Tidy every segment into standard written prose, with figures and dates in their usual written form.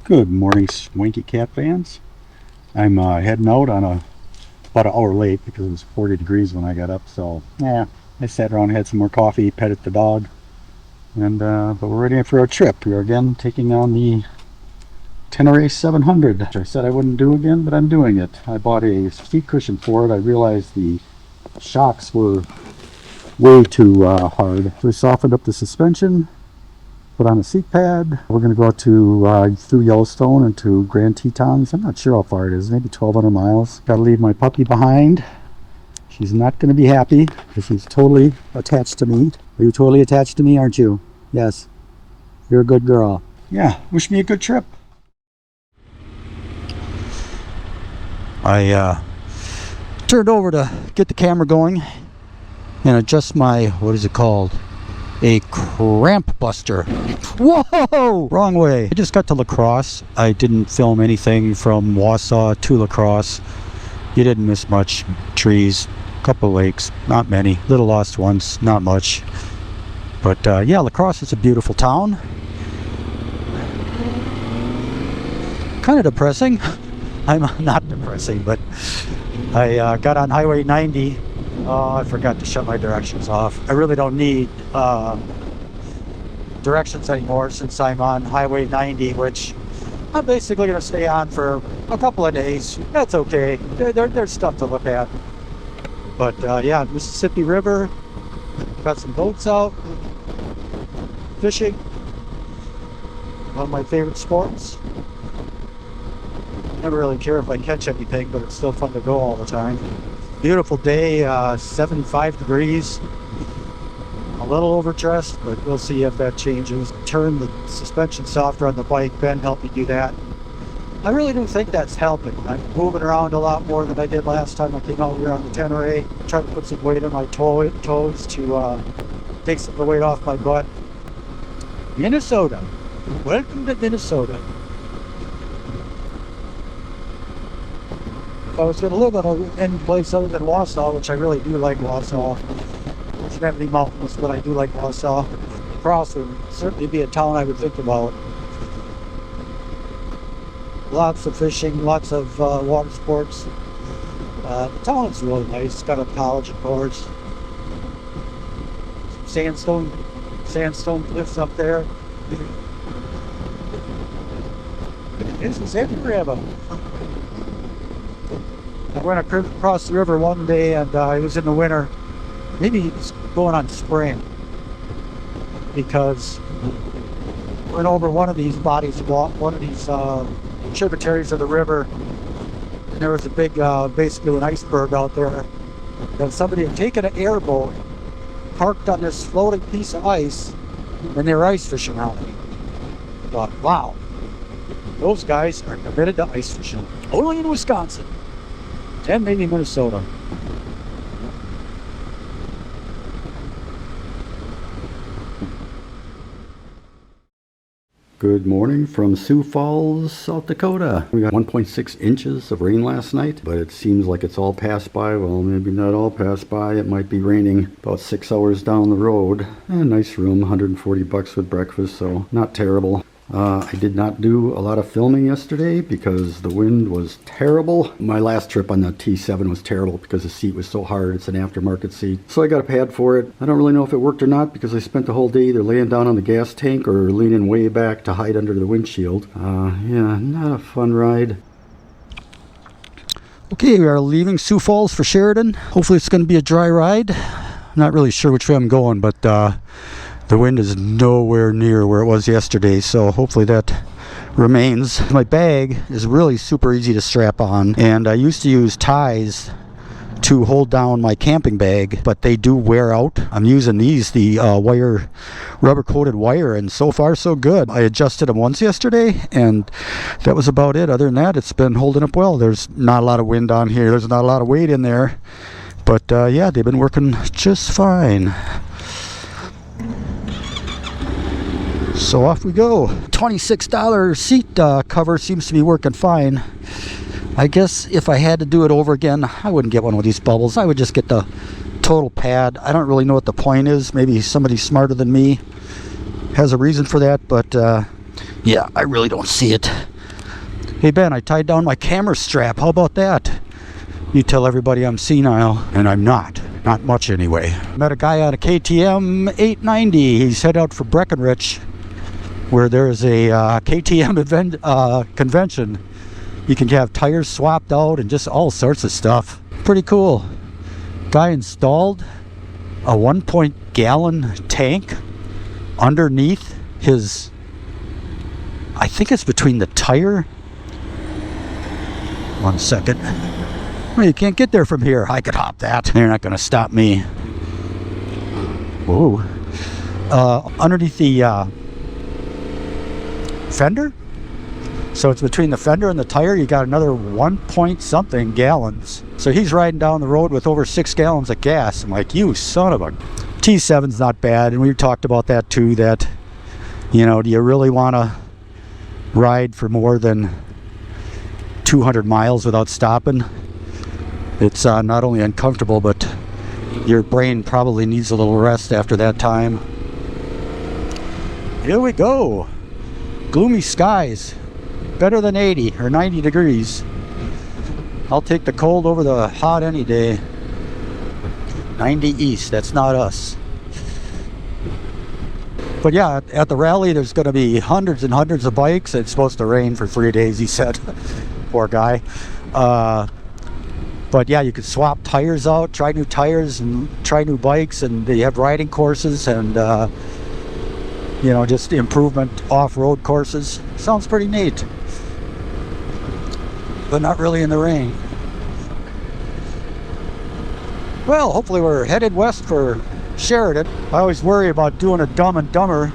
Good morning, Swanky Cat fans. I'm heading out on about an hour late because it was 40 degrees when I got up. So yeah, I sat around, had some more coffee, petted the dog, and but we're ready for our trip. We are again taking on the Tenere 700, which I said I wouldn't do again, but I'm doing it. I bought a seat cushion for it. I realized the shocks were way too hard. So I softened up the suspension, put on a seat pad. We're going to go out to through Yellowstone and to Grand Tetons. I'm not sure how far it is, maybe 1,200 miles. Got to leave my puppy behind. She's not going to be happy because she's totally attached to me. Are you totally attached to me, aren't you? Yes. You're a good girl. Yeah, wish me a good trip. I turned over to get the camera going and adjust my, what is it called? A cramp buster. Whoa! Wrong way. I just got to La Crosse. I didn't film anything from Wausau to La Crosse. You didn't miss much. Trees, couple lakes, not many. Little lost ones, not much. But yeah, La Crosse is a beautiful town. Kind of depressing. I'm not depressing, but I got on Highway 90. Oh, I forgot to shut my directions off. I really don't need directions anymore since I'm on Highway 90, which I'm basically going to stay on for a couple of days. That's okay. There's stuff to look at. But yeah, Mississippi River. Got some boats out. Fishing. One of my favorite sports. Never really care if I catch anything, but it's still fun to go all the time. Beautiful day, 75 degrees. A little overdressed, but we'll see if that changes. Turn the suspension softer on the bike. Ben helped me do that. I really do think that's helping. I'm moving around a lot more than I did last time I came out here on the Tenere. Trying to put some weight on my toes to take some of the weight off my butt. Minnesota. Welcome to Minnesota. If I was going to live in any place other than Wausau, which I really do like Wausau. It doesn't have any mountains, but I do like Wausau. La Crosse would certainly be a town I would think about. Lots of fishing, lots of water sports. The town is really nice. It's got a college, of course. Some sandstone cliffs up there. This is everywhere. I went across the river one day and it was in the winter. Maybe it's going on spring. Because I went over one of these bodies, one of these tributaries of the river. And there was a big, basically an iceberg out there. And somebody had taken an airboat, parked on this floating piece of ice, and they were ice fishing on it. I thought, wow, those guys are committed to ice fishing. Only in Wisconsin. And maybe Minnesota. Good morning from Sioux Falls, South Dakota. We got 1.6 inches of rain last night, but it seems like it's all passed by. Well, maybe not all passed by. It might be raining about 6 hours down the road. Nice room, $140 with breakfast, so not terrible. I did not do a lot of filming yesterday because the wind was terrible. My last trip on the T7 was terrible because the seat was so hard. It's an aftermarket seat. So I got a pad for it. I don't really know if it worked or not because I spent the whole day either laying down on the gas tank or leaning way back to hide under the windshield. Yeah, not a fun ride. Okay, we are leaving Sioux Falls for Sheridan. Hopefully it's going to be a dry ride. I'm not really sure which way I'm going, but the wind is nowhere near where it was yesterday, so hopefully that remains. My bag is really super easy to strap on, and I used to use ties to hold down my camping bag, but they do wear out. I'm using these, the rubber coated wire, and so far so good. I adjusted them once yesterday, and that was about it. Other than that, it's been holding up well. There's not a lot of wind on here. There's not a lot of weight in there, but yeah, they've been working just fine. So off we go. $26 seat cover seems to be working fine. I guess if I had to do it over again, I wouldn't get one with these bubbles. I would just get the total pad. I don't really know what the point is. Maybe somebody smarter than me has a reason for that, but yeah, I really don't see it. Hey Ben, I tied down my camera strap. How about that? You tell everybody I'm senile, and I'm not. Not much anyway. Met a guy on a KTM 890. He's headed out for Breckenridge, where there's a KTM convention. You can have tires swapped out and just all sorts of stuff. Pretty cool. Guy installed a 1-gallon tank underneath his, I think it's between the tire. 1 second. Well, you can't get there from here. I could hop that. They're not going to stop me. Whoa. Underneath the fender. So it's between the fender and the tire. You got another 1-point-something gallons. So he's riding down the road with over 6 gallons of gas. I'm like, you son of a... T7's not bad. And we talked about that too, that, you know, do you really want to ride for more than 200 miles without stopping? It's not only uncomfortable, but your brain probably needs a little rest after that time. Here we go. Gloomy skies. Better than 80 or 90 degrees. I'll take the cold over the hot any day. 90 east, that's not us. But yeah, at the rally there's going to be hundreds and hundreds of bikes. It's supposed to rain for 3 days, he said. Poor guy. But yeah, you could swap tires out, try new tires and try new bikes, and they have riding courses and you know, just improvement off-road courses. Sounds pretty neat. But not really in the rain. Well, hopefully we're headed west for Sheridan. I always worry about doing a Dumb and Dumber.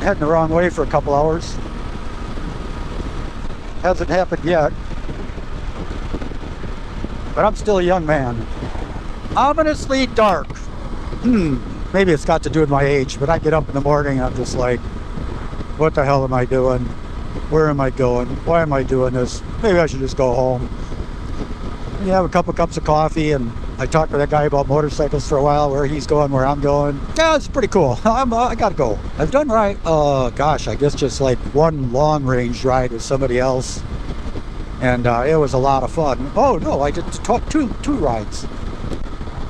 Heading the wrong way for a couple hours. Hasn't happened yet. But I'm still a young man. Ominously dark. Maybe it's got to do with my age, but I get up in the morning and I'm just like, what the hell am I doing? Where am I going? Why am I doing this? Maybe I should just go home. You have a couple cups of coffee, and I talked to that guy about motorcycles for a while, where he's going, where I'm going. Yeah, it's pretty cool. I gotta go. I've done gosh, I guess just like one long range ride with somebody else, and it was a lot of fun. Oh no, I did two rides.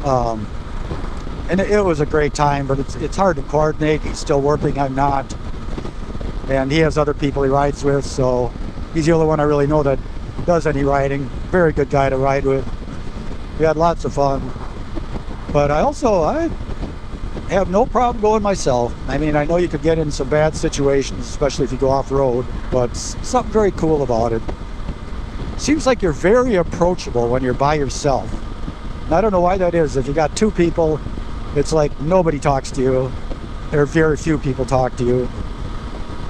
And it was a great time, but it's hard to coordinate. He's still working, I'm not. And he has other people he rides with, so he's the only one I really know that does any riding. Very good guy to ride with. We had lots of fun. But I have no problem going myself. I mean, I know you could get in some bad situations, especially if you go off-road, but something very cool about it. Seems like you're very approachable when you're by yourself. And I don't know why that is. If you got two people, it's like nobody talks to you. There are very few people talk to you.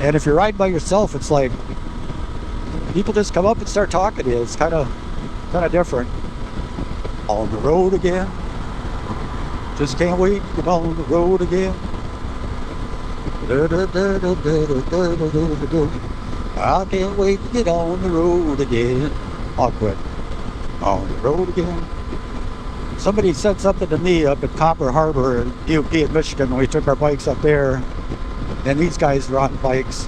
And if you're riding by yourself, it's like people just come up and start talking to you. It's kind of different. On the road again. Just can't wait to get on the road again. I can't wait to get on the road again. I'll quit. On the road again. Somebody said something to me up at Copper Harbor in UP in Michigan when we took our bikes up there. And these guys were on bikes.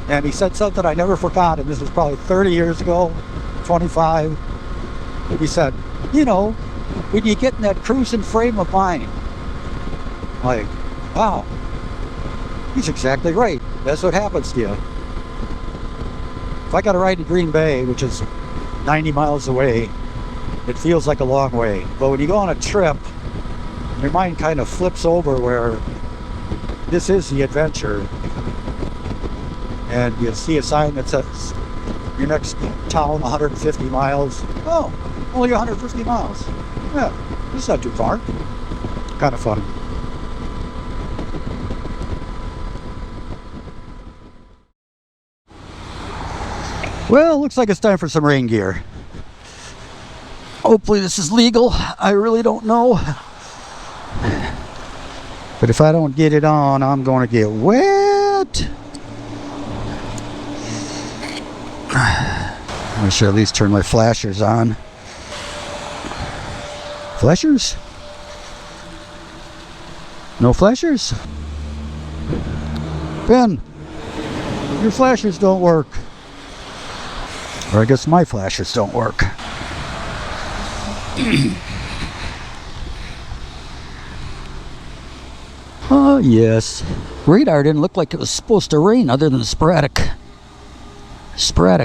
And he said something I never forgot, and this was probably 30 years ago, 25. He said, you know, when you get in that cruising frame of mind, like, wow, he's exactly right. That's what happens to you. If I got to ride to Green Bay, which is 90 miles away, it feels like a long way. But when you go on a trip, your mind kind of flips over where this is the adventure. And you see a sign that says, your next town, 150 miles. Oh, only 150 miles. Yeah, it's not too far. Kind of fun. Well, looks like it's time for some rain gear. Hopefully this is legal. I really don't know. But if I don't get it on, I'm going to get wet. I should at least turn my flashers on. Flashers? No flashers? Ben, Your flashers don't work. Or I guess my flashers don't work. Oh, yes. Radar didn't look like it was supposed to rain other than sporadic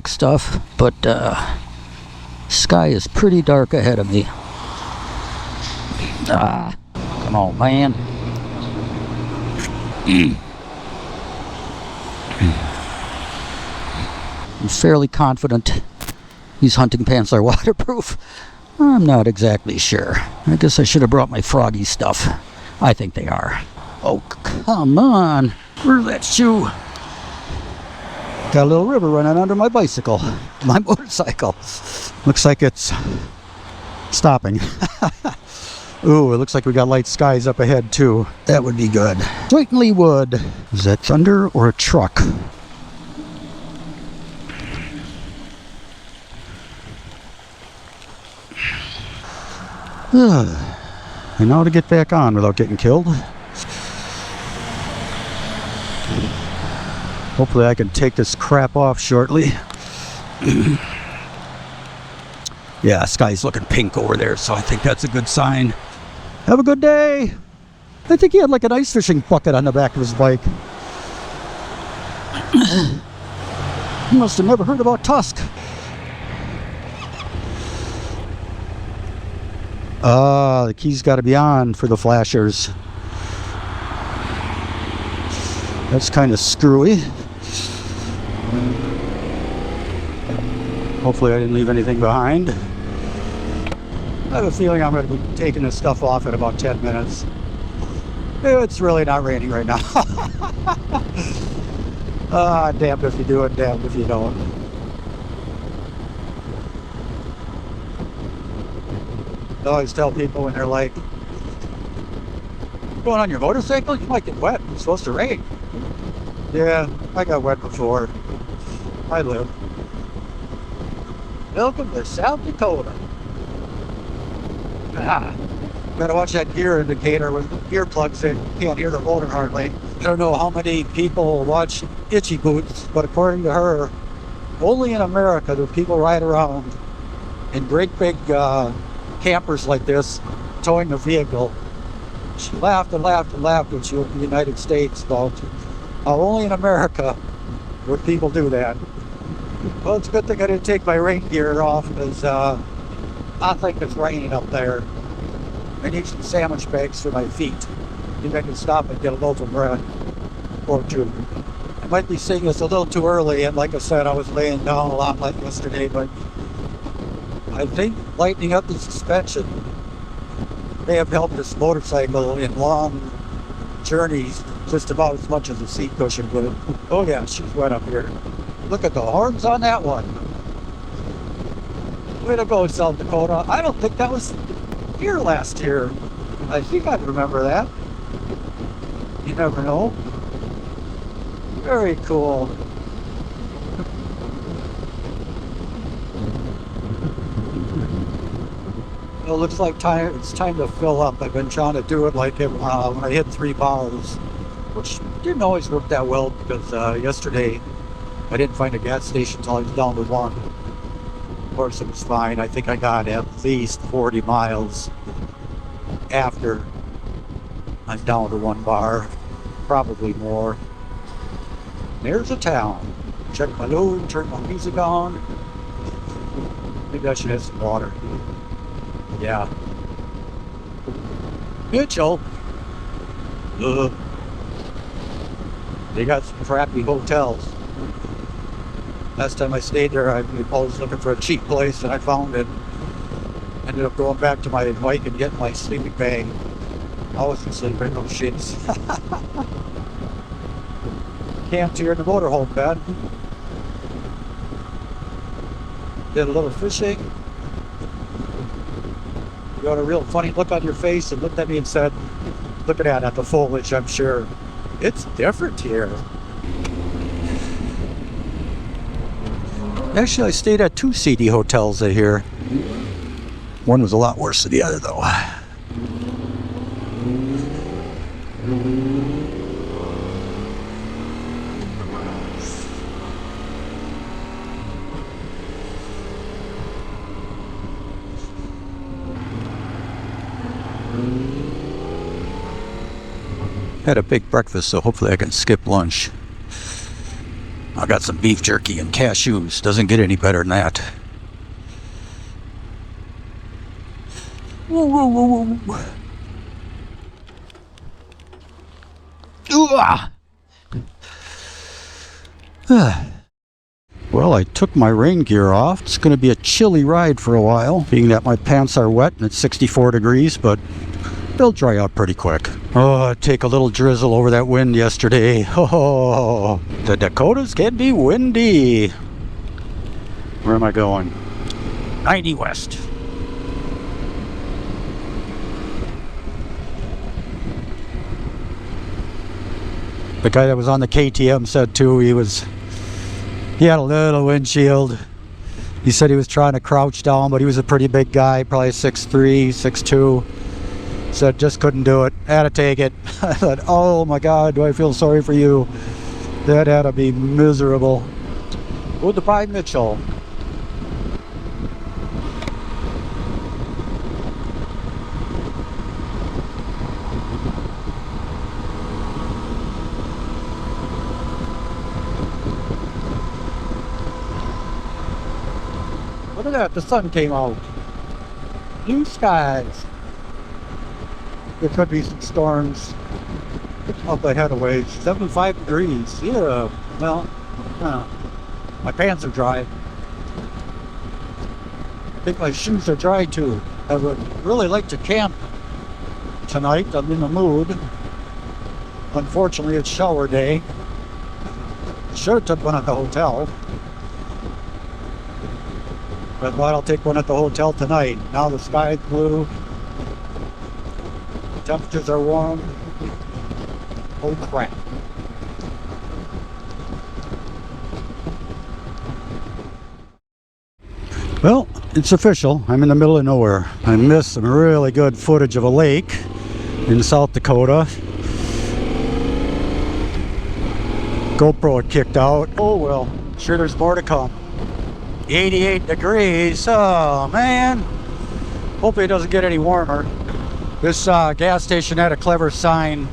stuff, but sky is pretty dark ahead of me. Come on, man. I'm fairly confident these hunting pants are waterproof. I'm not exactly sure. I guess I should have brought my froggy stuff. I think they are. Oh, come on. Where's that shoe? Got a little river running under my bicycle. My motorcycle. Looks like it's stopping. Ooh, it looks like we got light skies up ahead too. That would be good. Certainly would. Is that thunder or a truck? And now to get back on without getting killed. Hopefully I can take this crap off shortly. Yeah, sky's looking pink over there, so I think that's a good sign. Have a good day. I think he had like an ice fishing bucket on the back of his bike. He must have never heard about Tusk. The key's got to be on for the flashers. That's kind of screwy. Hopefully I didn't leave anything behind. I have a feeling I'm going to be taking this stuff off in about 10 minutes. It's really not raining right now. Damned if you do it, damned if you don't. I always tell people when they're like, going on your motorcycle, you might get wet. It's supposed to rain. Yeah, I got wet before. I live. Welcome to South Dakota. Gotta watch that gear indicator with earplugs in. You can't hear the motor hardly. I don't know how many people watch Itchy Boots, but according to her, only in America do people ride around in great big campers like this, towing a vehicle. She laughed and laughed and laughed when she went to the United States about how only in America would people do that. Well, it's a good thing I didn't take my rain gear off, because I think it's raining up there. I need some sandwich bags for my feet. Maybe I can stop and get a loaf of bread or two. I might be saying this a little too early, and like I said, I was laying down a lot like yesterday, but I think lightening up the suspension may have helped this motorcycle in long journeys just about as much as the seat cushion would have. Oh yeah, she's wet up here. Look at the horns on that one. Way to go, South Dakota. I don't think that was here last year. I think I remember that. You never know. Very cool. Well, it looks like it's time to fill up. I've been trying to do it like when I hit 3 bars, which didn't always work that well, because yesterday I didn't find a gas station until I was down to 1. Of course, it was fine. I think I got at least 40 miles after I'm down to 1 bar, probably more. There's a town. Check my load, turn my music on. Maybe I should have some water. Yeah. Mitchell. They got some crappy hotels. Last time I stayed there, I was looking for a cheap place, and I found it. Ended up going back to my bike and getting my sleeping bag. I wasn't sleeping, no sheets. Camped here in the motorhome bed. Did a little fishing. You got a real funny look on your face and looked at me and said, looking at the foliage, I'm sure, it's different here. Actually, I stayed at 2 seedy hotels here. One was a lot worse than the other, though. Had a big breakfast, so hopefully I can skip lunch. I got some beef jerky and cashews. Doesn't get any better than that. Whoa, whoa, whoa, whoa. Well, I took my rain gear off. It's going to be a chilly ride for a while, being that my pants are wet and it's 64 degrees, but they'll dry out pretty quick. Oh, take a little drizzle over that wind yesterday. Oh, the Dakotas can be windy. Where am I going? 90 west. The guy that was on the KTM said too, he had a little windshield. He said he was trying to crouch down, but he was a pretty big guy, probably 6'3", 6'2". Said just couldn't do it. Had to take it. I thought, oh my God, do I feel sorry for you. That had to be miserable. Goodbye, Mitchell. Look at that, the sun came out. Blue skies. There could be some storms up ahead of ways. 75 degrees. Yeah, well, my pants are dry. I think my shoes are dry too. I would really like to camp tonight. I'm in the mood. Unfortunately, it's shower day. Should have took one at the hotel. But I thought I'll take one at the hotel tonight. Now the sky's blue. Temperatures are warm. Oh crap. Well, it's official. I'm in the middle of nowhere. I missed some really good footage of a lake in South Dakota. GoPro had kicked out. Oh well, sure there's more to come. 88 degrees. Oh man. Hopefully it doesn't get any warmer. This gas station had a clever sign.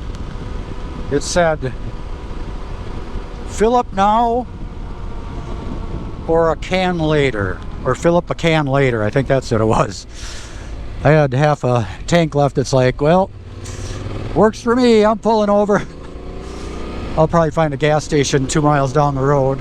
It said, fill up now or a can later. Or fill up a can later. I think that's what it was. I had half a tank left. It's like, well, works for me. I'm pulling over. I'll probably find a gas station 2 miles down the road.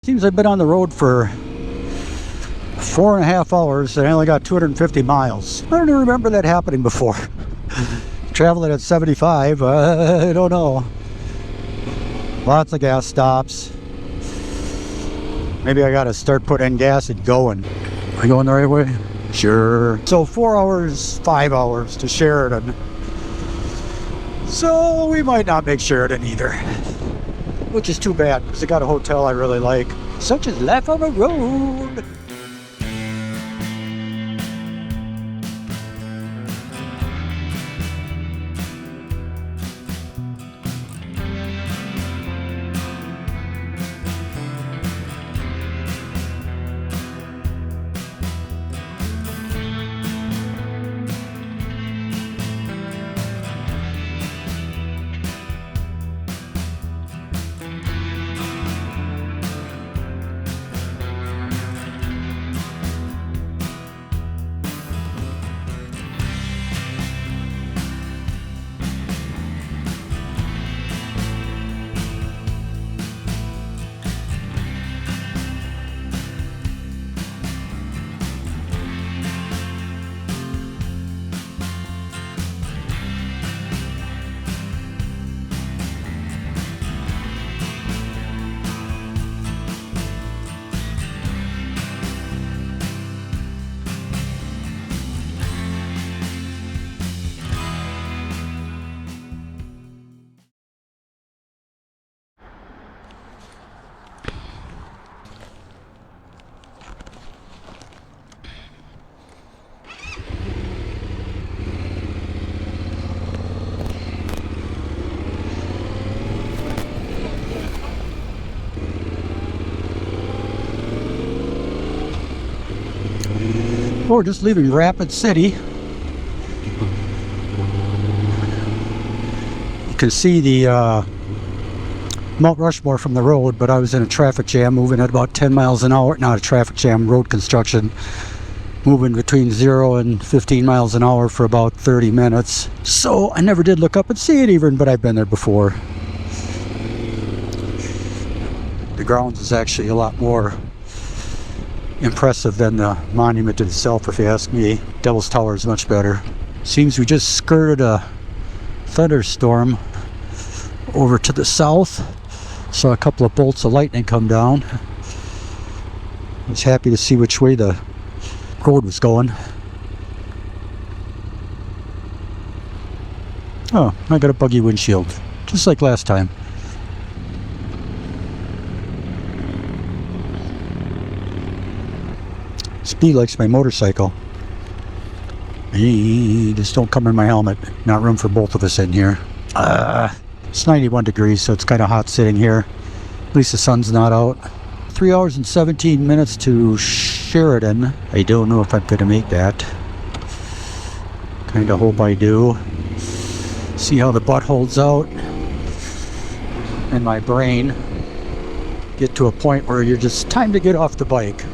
Seems I've been on the road for 4.5 hours and I only got 250 miles. I don't even remember that happening before. Traveling at 75, I don't know. Lots of gas stops. Maybe I gotta start putting gas and going. Am I going the right way? Sure. So 4 hours, 5 hours to Sheridan. So we might not make Sheridan either. Which is too bad, because I got a hotel I really like. Such is life on the road. we're just leaving Rapid City. You can see the Mount Rushmore from the road, but I was in a traffic jam moving at about 10 miles an hour. Not a traffic jam, road construction. Moving between 0 and 15 miles an hour for about 30 minutes. So I never did look up and see it even, but I've been there before. The grounds is actually a lot more impressive than the monument itself, if you ask me. Devil's Tower is much better. Seems we just skirted a thunderstorm over to the south. Saw a couple of bolts of lightning come down. I was happy to see which way the road was going. Oh, I got a buggy windshield, just like last time. Speed likes my motorcycle. Hey, just don't come in my helmet. Not room for both of us in here. It's 91 degrees, so it's kind of hot sitting here. At least the sun's not out. 3 hours and 17 minutes to Sheridan. I don't know if I'm going to make that. Kind of hope I do. See how the butt holds out. And my brain get to a point where you're just time to get off the bike.